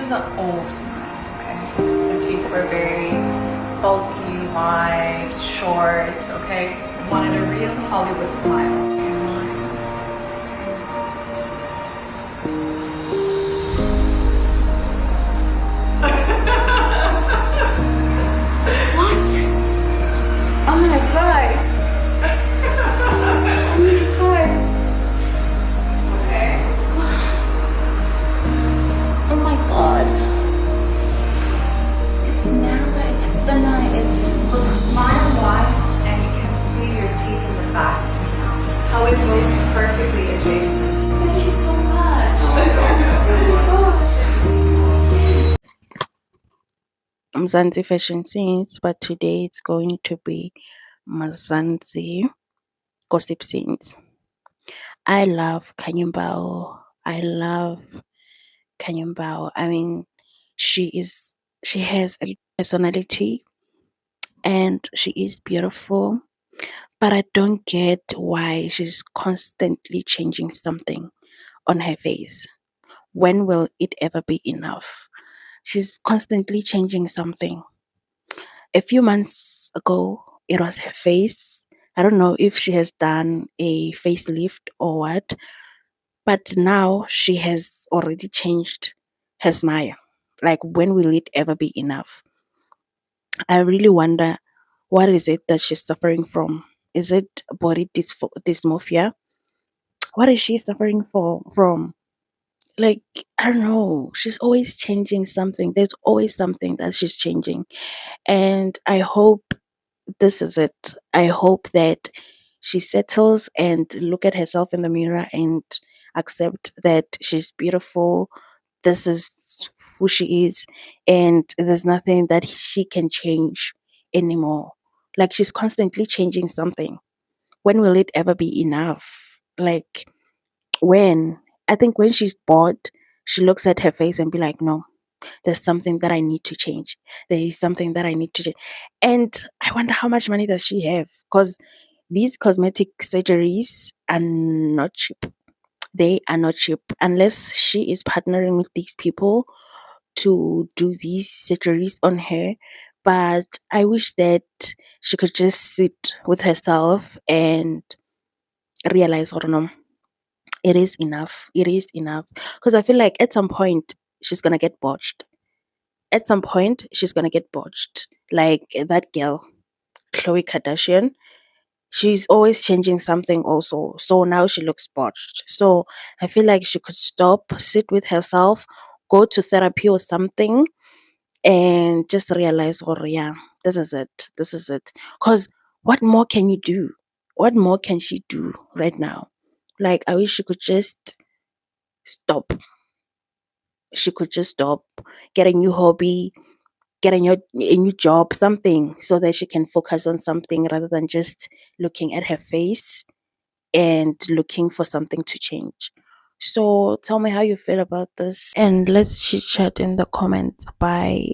is the old smile, okay? The teeth were very bulky, wide, short, okay? Wanted a real Hollywood smile. Okay, one, What? I'm gonna cry. I'm gonna cry. okay? Oh my god. It's narrower, it's thinner, it's... Look, smile wide, and you can see your teeth in the back too now. How it goes perfectly adjacent. Thank you so much. Oh my gosh. Yes. Mzansi Fashion Scenes, but today it's going to be Mzansi Gossip Scenes. I love Kanyumbao. I love Kanyumbao. I mean, she has a personality and she is beautiful, but I don't get why she's constantly changing something on her face. When will it ever be enough? She's constantly changing something. A few months ago, it was her face. I don't know if she has done a facelift or what, but now she has already changed her smile. Like, when will it ever be enough? I really wonder what is it that she's suffering from? Is it body dysmorphia? What is she suffering from? Like, I don't know. She's always changing something. There's always something that she's changing. And I hope this is it. I hope that she settles and look at herself in the mirror and accept that she's beautiful. This is who she is, and there's nothing that she can change anymore. Like, she's constantly changing something. When will it ever be enough? Like, when? I think when she's bored, she looks at her face and be like, no, there's something that I need to change. There is something that I need to change. And I wonder how much money does she have? Because these cosmetic surgeries are not cheap. They are not cheap unless she is partnering with these people to do these surgeries on her. But I wish that she could just sit with herself and realize, I don't know, it is enough. It is enough. Because I feel like at some point she's gonna get botched. At some point she's gonna get botched. Like that girl, Khloe Kardashian. She's always changing something also. So now she looks botched. So I feel like she could stop, sit with herself, go to therapy or something, and just realize, oh yeah, this is it. This is it. Because what more can you do? What more can she do right now? Like, I wish she could just stop. She could just stop, get a new hobby, get a new job, something, so that she can focus on something rather than just looking at her face and looking for something to change. So tell me how you feel about this, and let's chit chat in the comments. Bye.